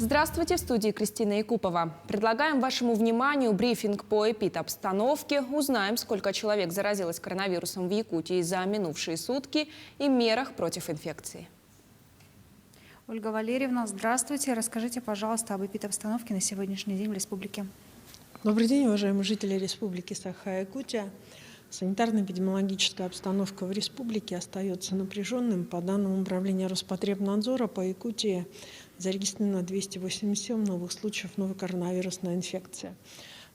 Здравствуйте, в студии Кристина Якупова. Предлагаем вашему вниманию брифинг по эпидобстановке. Узнаем, сколько человек заразилось коронавирусом в Якутии за минувшие сутки и мерах против инфекции. Ольга Валерьевна, здравствуйте. Расскажите, пожалуйста, об эпидобстановке на сегодняшний день в республике. Добрый день, уважаемые жители Республики Саха-Якутия. Санитарно-эпидемиологическая обстановка в республике остается напряженным. По данным Управления Роспотребнадзора, по Якутии зарегистрировано 287 новых случаев новой коронавирусной инфекции.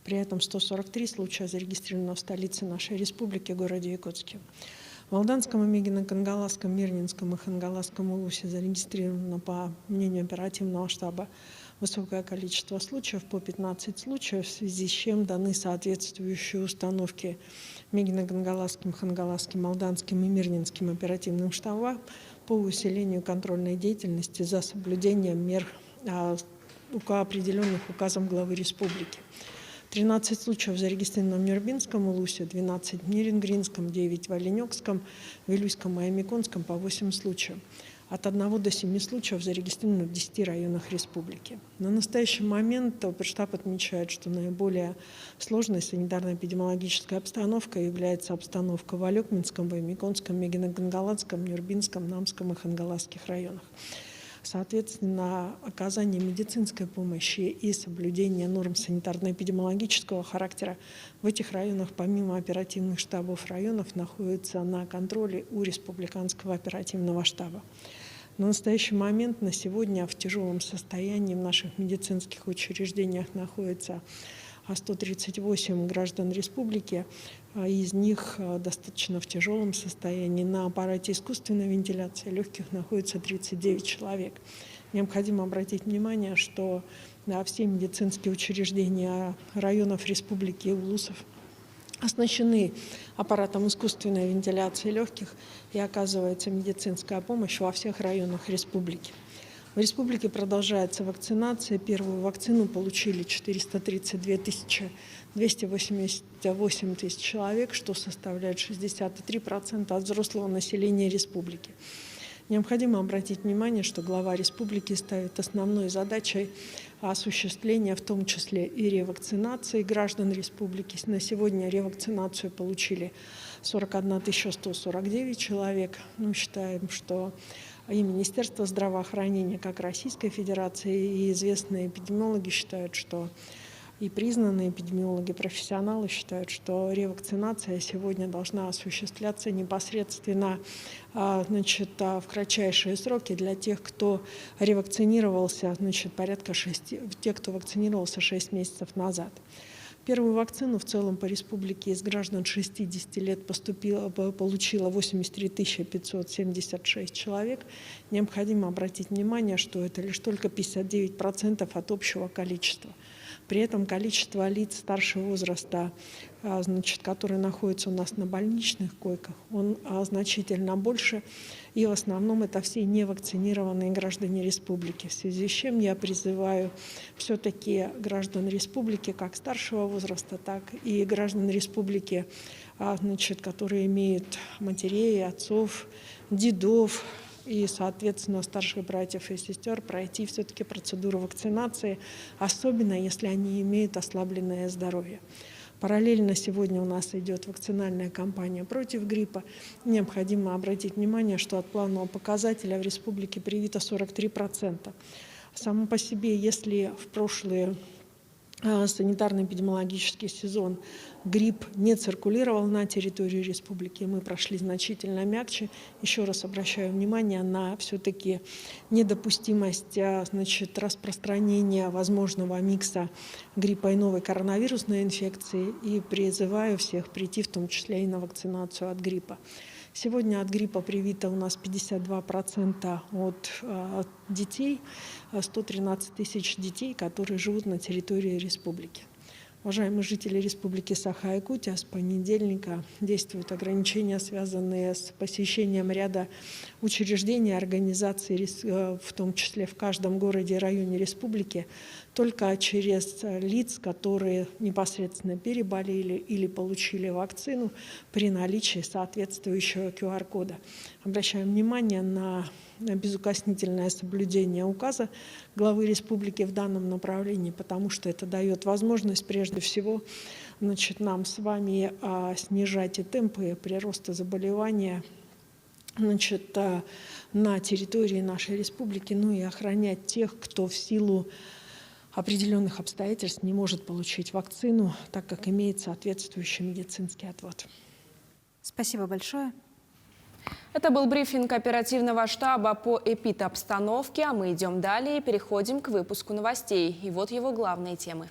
При этом 143 случая зарегистрировано в столице нашей республики, городе Якутске. В Алданском, Мегино-Кангаласском, Мирнинском и Хангаласском улусе зарегистрировано, по мнению оперативного штаба, высокое количество случаев, по 15 случаев, в связи с чем даны соответствующие установки Мегино-Кангаласским, Хангаласским, Алданским и Мирнинским оперативным штабам по усилению контрольной деятельности за соблюдением мер, определенных указом главы республики. 13 случаев зарегистрировано в Нюрбинском улусе, 12 в Нирингринском, 9 в Оленёкском, Вилюйском и Амиконском по 8 случаев. От 1 до 7 случаев зарегистрировано в 10 районах республики. На настоящий момент оперштаб отмечает, что наиболее сложной санитарно-эпидемиологической обстановкой является обстановка в Алекминском, Амиконском, Мегино-Кангаласском, Нюрбинском, Намском и Хангаласских районах. Соответственно, оказание медицинской помощи и соблюдение норм санитарно-эпидемиологического характера в этих районах, помимо оперативных штабов районов, находится на контроле у Республиканского оперативного штаба. На настоящий момент, на сегодня, в тяжелом состоянии в наших медицинских учреждениях находится 138 граждан республики, из них достаточно в тяжелом состоянии. На аппарате искусственной вентиляции легких находится 39 человек. Необходимо обратить внимание, что все медицинские учреждения районов республики и улусов оснащены аппаратом искусственной вентиляции легких и оказывается медицинская помощь во всех районах республики. В республике продолжается вакцинация. Первую вакцину получили 432 288 тысяч человек, что составляет 63% от взрослого населения республики. Необходимо обратить внимание, что глава республики ставит основной задачей осуществления, в том числе и ревакцинации граждан республики. На сегодня ревакцинацию получили 41 149 человек. Мы считаем, что и Министерство здравоохранения, как Российской Федерации, и известные эпидемиологи считают, что и признанные эпидемиологи, профессионалы считают, что ревакцинация сегодня должна осуществляться непосредственно в кратчайшие сроки для тех, кто ревакцинировался, порядка 6, тех, кто вакцинировался 6 месяцев назад. Первую вакцину в целом по республике из граждан 60 лет получило 83 576 человек. Необходимо обратить внимание, что это лишь только 59% от общего количества. При этом количество лиц старшего возраста, которые находятся у нас на больничных койках, он значительно больше. И в основном это все невакцинированные граждане республики. В связи с чем я призываю все-таки граждан республики как старшего возраста, так и граждан республики, которые имеют матерей, отцов, дедов, и, соответственно, старших братьев и сестер пройти все-таки процедуру вакцинации, особенно если они имеют ослабленное здоровье. Параллельно сегодня у нас идет вакцинальная кампания против гриппа. Необходимо обратить внимание, что от планового показателя в республике привито 43%. Само по себе, если в прошлые санитарно-эпидемиологический сезон грипп не циркулировал на территории республики, мы прошли значительно мягче. Еще раз обращаю внимание на все-таки недопустимость распространения возможного микса гриппа и новой коронавирусной инфекции и призываю всех прийти в том числе и на вакцинацию от гриппа. Сегодня от гриппа привито у нас 52% от детей, 113 тысяч детей, которые живут на территории республики. Уважаемые жители Республики Саха-Якутия, с понедельника действуют ограничения, связанные с посещением ряда учреждений, организаций, в том числе в каждом городе и районе республики, только через лиц, которые непосредственно переболели или получили вакцину при наличии соответствующего QR-кода. Обращаем внимание на безукоснительное соблюдение указа главы республики в данном направлении, потому что это дает возможность прежде всего нам с вами снижать и темпы прироста заболевания на территории нашей республики, ну и охранять тех, кто в силу определенных обстоятельств не может получить вакцину, так как имеет соответствующий медицинский отвод. Спасибо большое. Это был брифинг оперативного штаба по эпидобстановке, а мы идем далее и переходим к выпуску новостей. И вот его главные темы.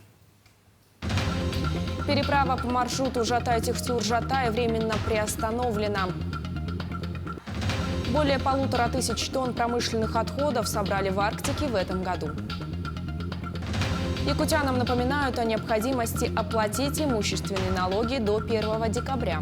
Переправа по маршруту Жатай-Тихтюр-Жатай временно приостановлена. Более 1500 тонн промышленных отходов собрали в Арктике в этом году. Якутянам напоминают о необходимости оплатить имущественные налоги до 1 декабря.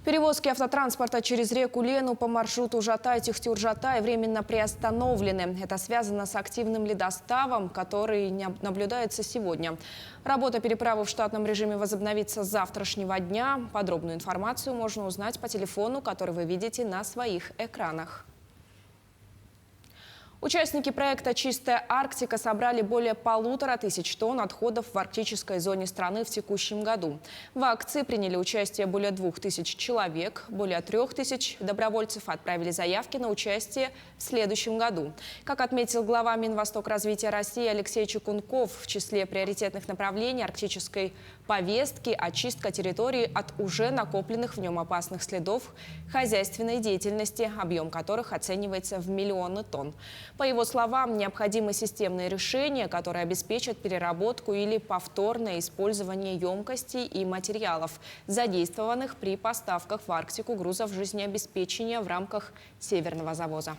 Перевозки автотранспорта через реку Лену по маршруту Жатай-Тихтюр-Жатай временно приостановлены. Это связано с активным ледоставом, который наблюдается сегодня. Работа переправы в штатном режиме возобновится с завтрашнего дня. Подробную информацию можно узнать по телефону, который вы видите на своих экранах. Участники проекта «Чистая Арктика» собрали более 1500 тонн отходов в арктической зоне страны в текущем году. В акции приняли участие более 2000 человек. Более 3000 добровольцев отправили заявки на участие в следующем году. Как отметил глава Минвостокразвития России Алексей Чекунков, в числе приоритетных направлений арктической повестки очистка территории от уже накопленных в нем опасных следов хозяйственной деятельности, объем которых оценивается в миллионы тонн. По его словам, необходимы системные решения, которые обеспечат переработку или повторное использование емкостей и материалов, задействованных при поставках в Арктику грузов жизнеобеспечения в рамках северного завоза.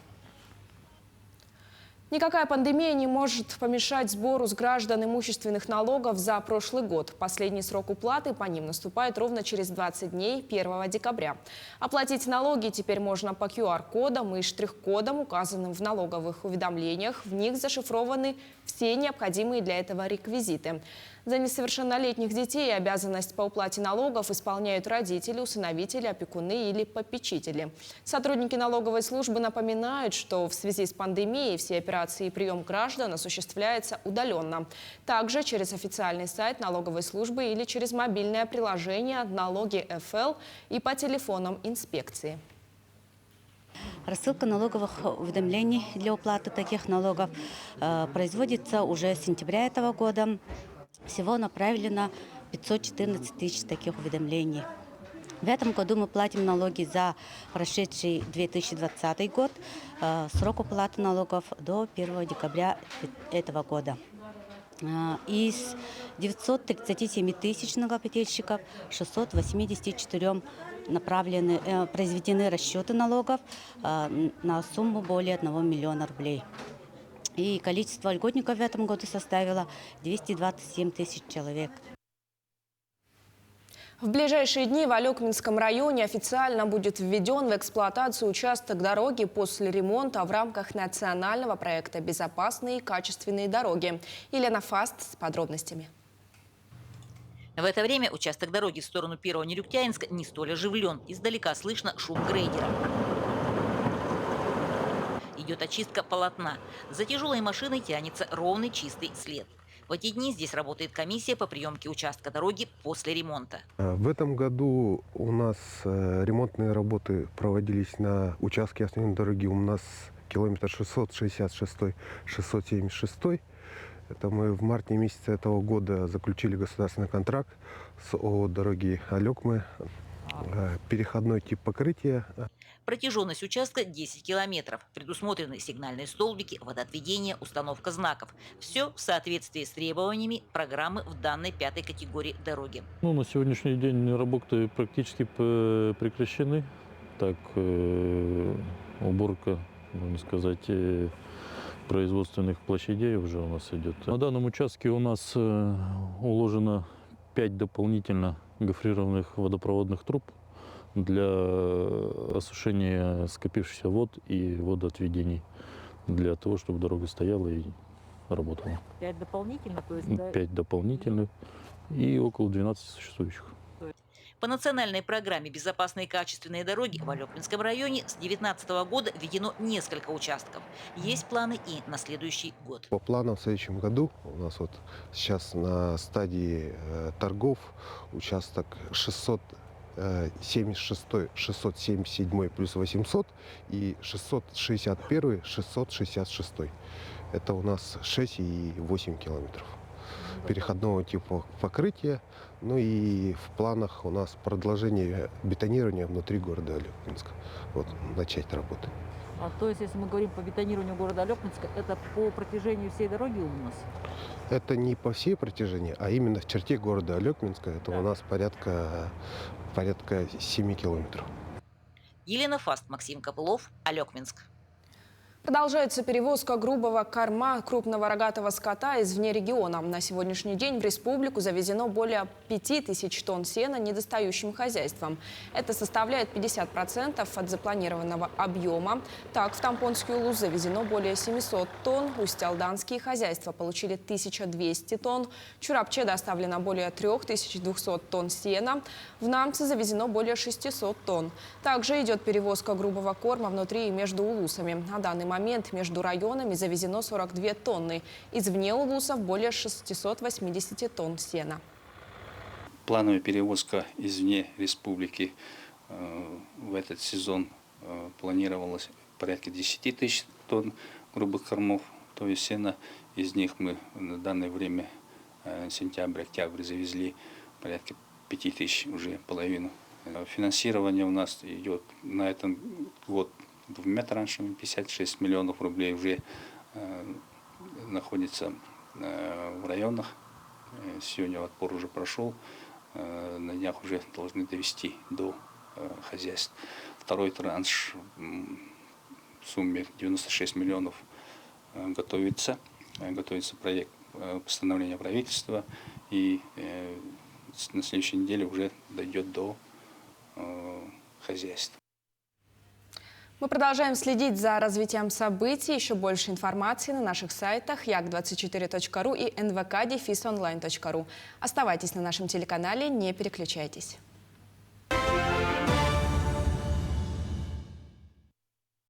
Никакая пандемия не может помешать сбору с граждан имущественных налогов за прошлый год. Последний срок уплаты по ним наступает ровно через 20 дней, 1 декабря. Оплатить налоги теперь можно по QR-кодам и штрих-кодам, указанным в налоговых уведомлениях. В них зашифрованы все необходимые для этого реквизиты. За несовершеннолетних детей обязанность по уплате налогов исполняют родители, усыновители, опекуны или попечители. Сотрудники налоговой службы напоминают, что в связи с пандемией все операции и прием граждан осуществляется удаленно. Также через официальный сайт налоговой службы или через мобильное приложение «Налоги ФЛ» и по телефонам инспекции. Рассылка налоговых уведомлений для уплаты таких налогов производится уже с сентября этого года. Всего направлено 514 тысяч таких уведомлений. В этом году мы платим налоги за прошедший 2020 год. Срок уплаты налогов до 1 декабря этого года. Из 937 тысяч налогоплательщиков 684 произведены расчеты налогов на сумму более 1 миллиона рублей. И количество льготников в этом году составило 227 тысяч человек. В ближайшие дни в Алекминском районе официально будет введен в эксплуатацию участок дороги после ремонта в рамках национального проекта «Безопасные и качественные дороги». Елена Фаст с подробностями. В это время участок дороги в сторону Первого Нерюктянинска не столь оживлен. Издалека слышно шум грейдера. Идет очистка полотна. За тяжелой машиной тянется ровный чистый след. В эти дни здесь работает комиссия по приемке участка дороги после ремонта. В этом году у нас ремонтные работы проводились на участке основной дороги. У нас километр 666-676. Это мы в марте месяце этого года заключили государственный контракт с ООО «Дороги Алекмы». Переходной тип покрытия. Протяженность участка 10 километров. Предусмотрены сигнальные столбики, водоотведение, установка знаков. Все в соответствии с требованиями программы в данной 5-й категории дороги. На сегодняшний день работы практически прекращены. Так, уборка, можно сказать, производственных площадей уже у нас идет. На данном участке у нас уложено 5 дополнительно гофрированных водопроводных труб для осушения скопившихся вод и водоотведений, для того, чтобы дорога стояла и работала. 5 дополнительно? То есть, 5 дополнительных и около 12 существующих. По национальной программе «Безопасные и качественные дороги» в Алекминском районе с 2019 года введено несколько участков. Есть планы и на следующий год. По планам в следующем году у нас вот сейчас на стадии торгов участок 676, 677 плюс 800 и 661, 666. Это у нас 6,8 километров переходного типа покрытия. Ну и в планах у нас продолжение бетонирования внутри города Алекминска. Вот, начать работы. То есть, если мы говорим по бетонированию города Алекминска, это по протяжению всей дороги у нас? Это не по всей протяжении, а именно в черте города Алекминска. Это у нас порядка 7 километров. Елена Фаст, Максим Копылов, Алекминск. Продолжается перевозка грубого корма крупного рогатого скота извне региона. На сегодняшний день в республику завезено более 5000 тонн сена недостающим хозяйствам. Это составляет 50% от запланированного объема. Так, в Тампонский улус завезено более 700 тонн, усть-алданские хозяйства получили 1200 тонн, в Чурапче доставлено более 3200 тонн сена, в Намце завезено более 600 тонн. Также идет перевозка грубого корма внутри и между улусами. На данный момент между районами завезено 42 тонны. Извне улусов более 680 тонн сена. Плановая перевозка извне республики в этот сезон планировалась порядка 10 тысяч тонн грубых кормов, то есть сена. Из них мы на данное время, сентябрь-октябрь, завезли порядка 5 тысяч, уже половину. Финансирование у нас идет на этот год двумя траншами, 56 миллионов рублей уже находится в районах. Сегодня отбор уже прошел, на днях уже должны довести до хозяйств. Второй транш в сумме 96 миллионов готовится проект постановления правительства, и на следующей неделе уже дойдет до хозяйств. Мы продолжаем следить за развитием событий. Еще больше информации на наших сайтах як24.ру и nvk-online.ru. Оставайтесь на нашем телеканале, не переключайтесь.